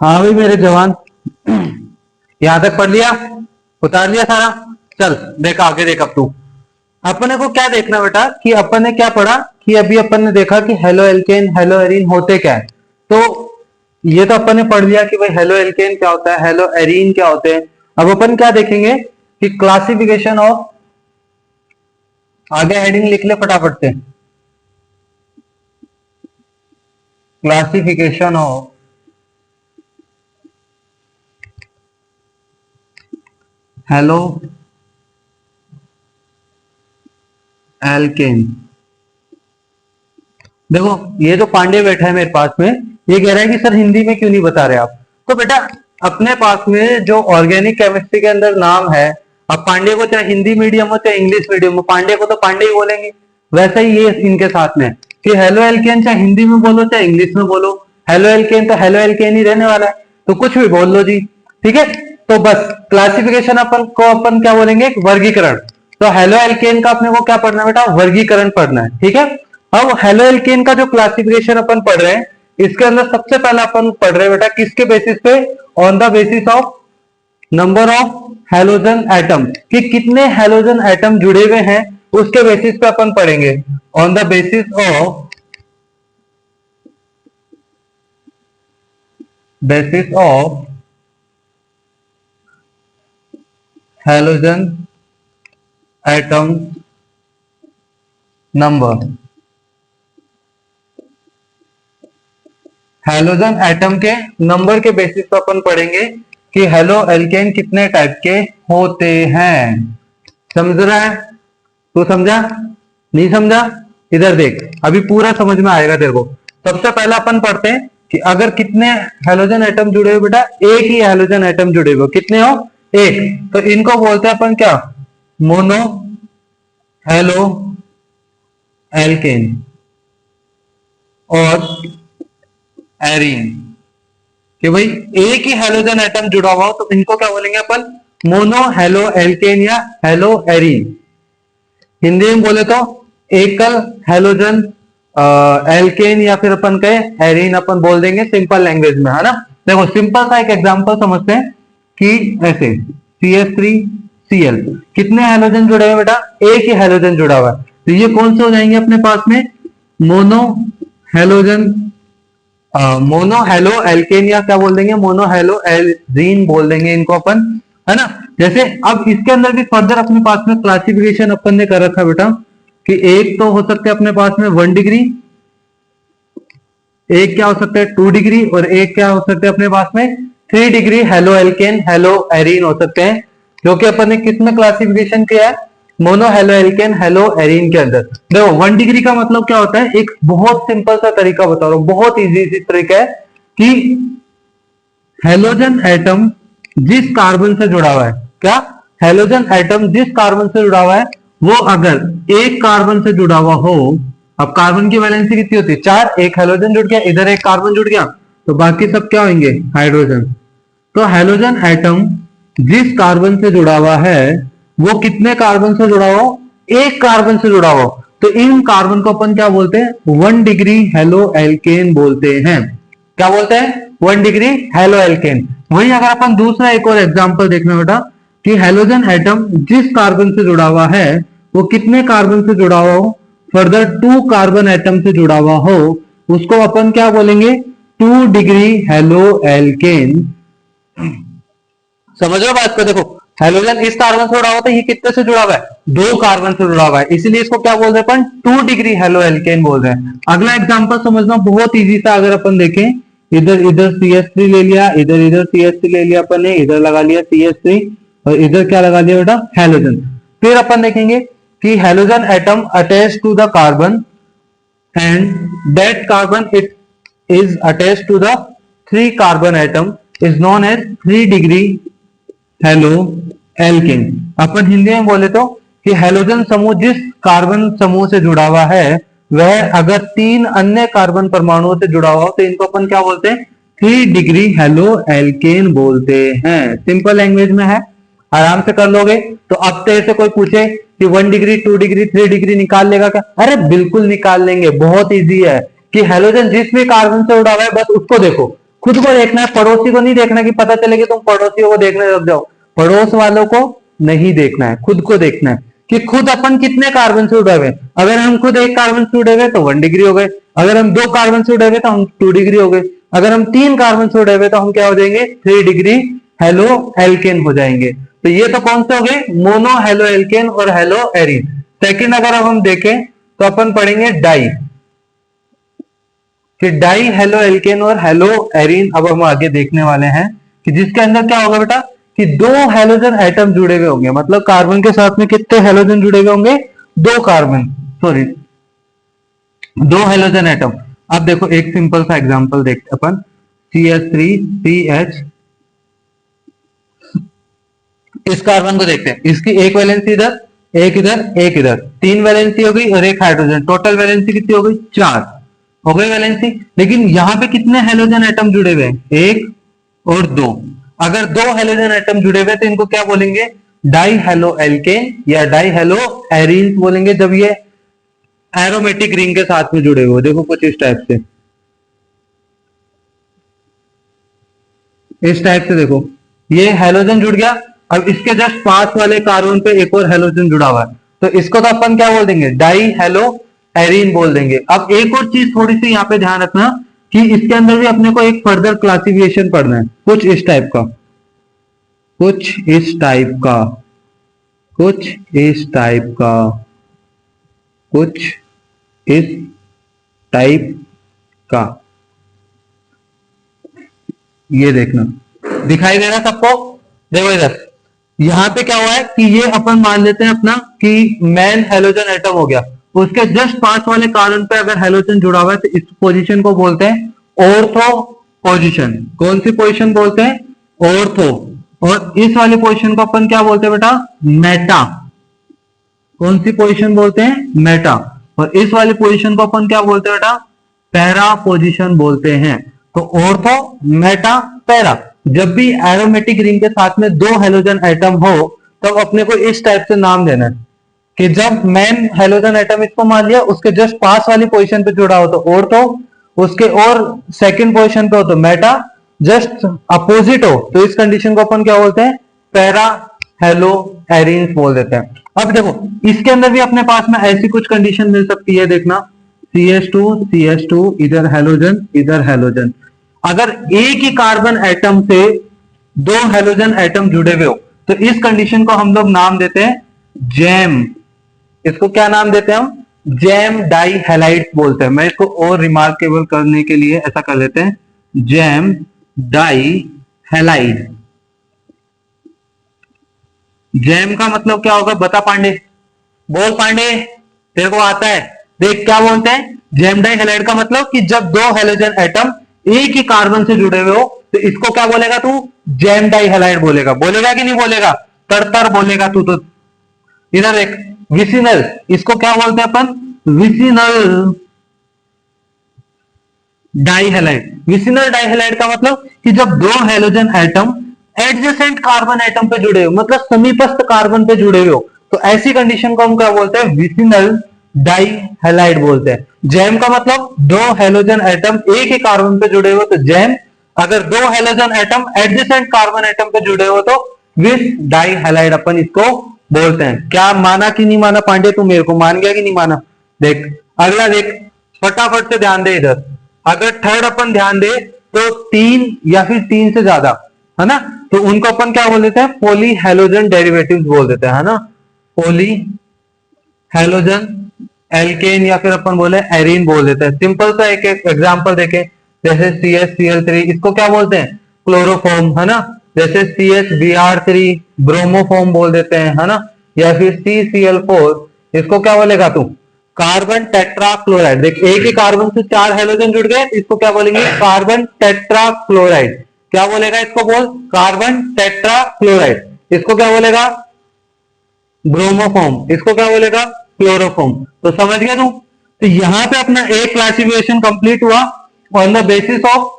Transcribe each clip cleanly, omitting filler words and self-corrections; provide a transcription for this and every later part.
हाँ भाई मेरे जवान, यहां तक पढ़ लिया, उतार लिया सारा। चल देख आगे, देख अब तू। अपने को क्या देखना बेटा कि अपन ने क्या पढ़ा कि अभी अपन ने देखा कि हेलो एल्केन हेलो एरीन होते क्या है। तो ये तो अपन ने पढ़ लिया कि भाई हेलो एल्केन क्या होता है, हेलो एरीन क्या होते हैं। अब अपन क्या देखेंगे कि क्लासिफिकेशन ऑफ, आगे हेडिंग लिख ले फटाफट से, क्लासिफिकेशन ऑफ हेलो एल्केन। देखो ये जो पांडे बैठा है मेरे पास में, ये कह रहा है कि सर हिंदी में क्यों नहीं बता रहे आप। तो बेटा अपने पास में जो ऑर्गेनिक केमिस्ट्री के अंदर नाम है, अब पांडे को चाहे हिंदी मीडियम हो चाहे इंग्लिश मीडियम हो, पांडे को तो पांडे ही बोलेंगे। वैसे ही ये इनके साथ में कि हेलो एल्केन चाहे हिंदी में बोलो चाहे इंग्लिश में बोलो, हेलो एल्केन तो हेलो एल्केन ही रहने वाला है, तो कुछ भी बोल लो जी। ठीक है, तो बस क्लासिफिकेशन अपन को अपन क्या बोलेंगे, वर्गीकरण। तो हेलो एल्केन का अपने को क्या पढ़ना है बेटा, वर्गीकरण पढ़ना है। ठीक है, अब हेलो एल्केन का जो क्लासिफिकेशन अपन पढ़ रहे हैं, इसके अंदर सबसे पहले अपन पढ़ रहे हैं बेटा किसके बेसिस पे, on the basis of number of halogen atom, कि कितने हेलोजन एटम जुड़े हुए हैं उसके बेसिस पे अपन पढ़ेंगे। On the basis of halogen atom number, halogen atom के नंबर के बेसिस पर अपन पढ़ेंगे कि हेलो एल्केन कितने टाइप के होते हैं। समझ रहा है, तू समझा नहीं समझा, इधर देख अभी पूरा समझ में आएगा तेरे को। सबसे पहले अपन पढ़ते हैं कि अगर कितने हेलोजन एटम जुड़े हुए बेटा, एक ही हेलोजन एटम जुड़े हुए, कितने हो, एक, तो इनको बोलते हैं अपन क्या, मोनो हेलो एल्केन और एरीन। कि भाई एक ही हेलोजन एटम जुड़ा हुआ हो तो इनको क्या बोलेंगे अपन, मोनो हेलो एल्केन या हेलो एरीन। हिंदी में बोले तो एकल हेलोजन एल्केन या फिर अपन कहे एरीन, अपन बोल देंगे सिंपल लैंग्वेज में, है ना। देखो सिंपल सा एक एग्जांपल समझते हैं कि ऐसे CH3Cl, कितने हेलोजन जुड़े हुए बेटा, एक ही हेलोजन जुड़ा हुआ है, तो ये कौन से हो जाएंगे अपने पास में, mono halogen, mono halo alkane या क्या बोल देंगे, मोनो हेलो एल्जीन बोल देंगे इनको अपन, है ना। जैसे अब इसके अंदर भी फर्दर अपने पास में क्लासिफिकेशन अपन ने कर रखा बेटा कि एक तो हो सकते हैं अपने पास में 1 डिग्री, एक क्या हो सकता है 2 डिग्री, और एक क्या हो सकते हैं अपने पास में 3 degree halo alkane hello arene हो सकते हैं, जो कि अपन ने किस में क्लासिफिकेशन किया है, mono halo alkane hello arene के अंदर। देखो 1 डिग्री का मतलब क्या होता है, एक बहुत सिंपल सा तरीका बता रहा हूं, बहुत इजी तरीका है कि हेलोजन एटम जिस कार्बन से जुड़ा हुआ है, क्या, हेलोजन एटम जिस कार्बन से जुड़ा हुआ है, वो अगर एक कार्बन से जुड़ा हुआ हो, अब कार्बन की वैलेंसी कितनी होती है 4, एक हेलोजन जुड़ गया, इधर एक कार्बन जुड़ गया, तो बाकी सब क्या होंगे, हाइड्रोजन। तो हेलोजन एटम जिस कार्बन से जुड़ा हुआ है वो कितने कार्बन से जुड़ा हुआ, एक कार्बन से जुड़ा हुआ, तो इन कार्बन को अपन क्या बोलते हैं, 1 डिग्री हेलो एल्केन बोलते हैं। क्या बोलते हैं, 1 डिग्री हेलो एल्केन। वही अगर अपन दूसरा एक और एग्जांपल देखना बेटा कि हेलोजन एटम जिस कार्बन से जुड़ा हुआ है वो कितने कार्बन से जुड़ा हुआ हो, फर्दर 2 कार्बन एटम से जुड़ा हुआ हो, उसको अपन क्या बोलेंगे, 2 डिग्री हेलो एल्केन। समझ रहे हो बात को, देखो हेलोजन इस कार्बन से जुड़ा हुआ था, ये कितने से जुड़ा हुआ है, 2 कार्बन से जुड़ा हुआ है, इसीलिए इसको क्या बोल रहे हैं अपन, 2 डिग्री हेलो एल्केन बोल रहे हैं। अगला एग्जांपल समझना बहुत इजी था, अगर अपन देखें इधर इधर CH3 ले लिया, इधर इधर CH3 ले लिया अपन ने, इधर लगा लिया CH3 और इधर क्या लगा लिया बेटा, हेलोजन। फिर अपन देखेंगे कि halogen atom attach to the carbon and that carbon it is attached to the 3 carbon atom is known as 3 degree halo alkane. अपन हिंदी में बोले तो कि हेलोजन समूह जिस कार्बन समूह से जुड़ा हुआ है वह अगर 3 अन्य कार्बन परमाणुओं से जुड़ा हुआ हो तो इनको अपन क्या बोलते हैं, 3 डिग्री हेलो एल्केन बोलते हैं। सिंपल लैंग्वेज में है, आराम से कर लोगे। तो अब तेरे से कोई पूछे कि 1 डिग्री 2 डिग्री 3 डिग्री निकाल लेगा क्या, अरे बिल्कुल निकाल लेंगे, बहुत इजी है कि हेलोजन जिस भी कार्बन से जुड़ा हुआ है बस उसको देखो, खुद को देखना है, पड़ोसी को नहीं देखना कि पता चले कि तुम पड़ोसियों को देखने लग जाओ। पड़ोस वालों को नहीं देखना है, खुद को देखना है कि खुद अपन कितने कार्बन से जुड़े हुए। अगर हम खुद एक कार्बन से जुड़े हुए तो 1 डिग्री हो गए, अगर हम 2 कार्बन से जुड़े हुए तो हम 2 डिग्री हो गए, अगर हम 3 कार्बन से जुड़े हुए तो हम क्या हो जाएंगे 3 डिग्री हेलो एल्केन हो जाएंगे। तो ये तो कौन से हो गए, मोनो हेलो एल्केन और हेलो एरीन। सेकंड अगर अब हम देखें तो अपन पढ़ेंगे डाई, कि डाई हेलो एल्केन और हेलो एरीन अब हम आगे देखने वाले हैं कि जिसके अंदर क्या होगा बेटा कि 2 हेलोजन एटम जुड़े हुए होंगे। मतलब कार्बन के साथ में कितने हेलोजन जुड़े हुए होंगे, 2 कार्बन, सॉरी 2 हेलोजन एटम। अब देखो एक सिंपल सा एग्जांपल देखते अपन, CH3CH, इस कार्बन को देखते हैं, इसकी एक वैलेंसी इधर, एक इधर, एक इधर, 3 वैलेंसी हो गई और एक हाइड्रोजन, टोटल वैलेंसी कितनी हो गई 4 हो गई वैलेंसी। लेकिन यहां पे कितने हेलोजन एटम जुड़े हुए हैं, 1 और 2। अगर 2 हेलोजन एटम जुड़े हुए तो इनको क्या बोलेंगे, डाई हेलो एल्केन या डाई हेलो एरीन बोलेंगे, जब ये एरोमेटिक रिंग के साथ में जुड़े हुए। देखो कुछ इस टाइप से, इस टाइप से देखो ये हेलोजन जुड़ गया। अब इसके जस्ट पास वाले कार्बन पे एक और हेलोजन जुड़ा हुआ है, तो इसको तो अपन क्या बोल देंगे, डाई हेलो एरीन बोल देंगे। अब एक और चीज थोड़ी सी यहाँ पे ध्यान रखना कि इसके अंदर भी अपने को एक फर्दर क्लासिफिकेशन पढ़ना है, कुछ इस टाइप का, कुछ इस टाइप का, कुछ इस टाइप का, कुछ इस टाइप का। ये देखना दिखाई दे रहा है सबको, देखो इधर यहां पे क्या हुआ है कि ये अपन मान लेते हैं अपना कि मेन हेलोजन एटम हो गया, उसके जस्ट पास वाले कार्बन पे अगर हेलोजन जुड़ा हुआ है तो इस पोजीशन को बोलते हैं ऑर्थो पोजीशन। कौन सी पोजीशन बोलते हैं, ऑर्थो। और इस वाली पोजीशन को अपन क्या बोलते हैं बेटा, मेटा। कौन सी पोजीशन बोलते हैं, मेटा। और इस वाली पोजीशन को अपन क्या बोलते हैं बेटा, पैरा पोजीशन बोलते हैं। तो ऑर्थो, मेटा, पैरा। जब भी एरोमेटिक रिंग के साथ में 2 हेलोजन एटम हो तब अपने को इस टाइप से नाम देना है कि जब मेन हेलोजन एटम इसको मान लिया उसके जस्ट पास वाली पोजीशन पे जुड़ा हो तो ऑर्थो, उसके और सेकंड पोजीशन पे हो तो मेटा, जस्ट अपोजिट हो तो इस कंडीशन को अपन क्या बोलते हैं, पैरा हेलो एरीन बोल देते हैं। अब देखो इसके अंदर भी अपने पास में ऐसी कुछ कंडीशन मिल सकती है, देखना CH2 इधर हेलोजन, इधर हेलोजन। अगर एक ही कार्बन एटम से 2 हेलोजन एटम जुड़े हुए हो तो इस कंडीशन को हम लोग नाम देते हैं जैम। इसको क्या नाम देते हैं हम, जैम डाई हैलाइड बोलते हैं। मैं इसको और रिमार्केबल करने के लिए ऐसा कर लेते हैं, जैम डाई हैलाइड। जैम का मतलब क्या होगा बता पांडे, बोल पांडे तेरे को आता है, देख क्या बोलते हैं जैम डाई हैलाइड का मतलब कि जब 2 हेलोजन एटम एक ही कार्बन से जुड़े हुए हो तो इसको क्या बोलेगा तू, जैम डाई हैलाइड बोलेगा। बोलेगा कि नहीं बोलेगा, तर बोलेगा तू तो। इधर एक विसिनल, इसको क्या बोलते हैं अपन, vicinal dihalide. Vicinal dihalide का मतलब कि जब 2 halogen atom adjacent carbon atom पे जुड़े हो, मतलब समीपस्थ कार्बन पे जुड़े हुए हो, तो ऐसी कंडीशन को हम क्या बोलते हैं, विसिनल डाई हैलाइड बोलते हैं। जैम का मतलब 2 हेलोजन एटम एक ही कार्बन पे जुड़े हुए तो जैम, अगर 2 halogen atom adjacent carbon atom पे जुड़े हो तो विस डाई हैलाइड अपन इसको बोलते हैं। क्या माना कि नहीं माना पांडे, तू मेरे को मान गया कि नहीं माना। देख अगला देख, फटाफट से ध्यान दे इधर। अगर थर्ड अपन ध्यान दे तो 3 या फिर 3 से ज्यादा है ना, तो उनको अपन क्या बोल देते हैं, पॉली हेलोजन डेरिवेटिव्स बोल देते हैं, है ना, पॉली हेलोजन एल्केन या फिर अपन बोले एरीन बोल देते हैं। सिंपल सा एक एग्जांपल देखें, जैसे CH इसको क्या बोलते हैं, क्लोरोफॉर्म, है ना। जैसे CHBr3 ब्रोमोफॉर्म बोल देते हैं, है ना। या फिर CCl4 इसको क्या बोलेगा तू, कार्बन टेट्रा क्लोराइड। देख एक ही कार्बन से 4 हेलोजन जुड़ गए, इसको क्या बोलेंगे, कार्बन टेट्रा क्लोराइड। क्या बोलेगा इसको, बोल, कार्बन टेट्रा क्लोराइड। इसको क्या बोलेगा, ब्रोमोफॉर्म। इसको क्या बोलेगा, क्लोरोफॉर्म। तो समझ गया तू। तो यहां पे अपना एक क्लासिफिकेशन कंप्लीट हुआ on the basis of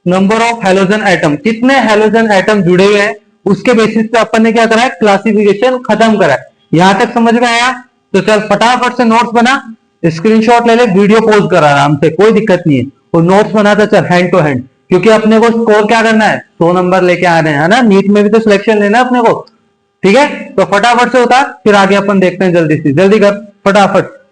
number of halogen atom. कितने हेलोजन एटम जुड़े हुए हैं उसके बेसिस पे अपन ने क्या करा है, क्लासिफिकेशन खत्म करा है। यहां तक समझ में आया, तो चल फटाफट से नोट्स बना, स्क्रीनशॉट ले ले, वीडियो पोज कर आराम से, कोई दिक्कत नहीं है। और नोट्स बनाता चल हैंड टू हैंड, क्योंकि अपने को स्कोर क्या करना है, 100 नंबर लेके आ रहे हैं, है ना, नीट में भी तो सिलेक्शन लेना है अपने को। ठीक है, तो फटाफट से होता, फिर आगे अपन देखते हैं, जल्दी से जल्दी कर फटाफट।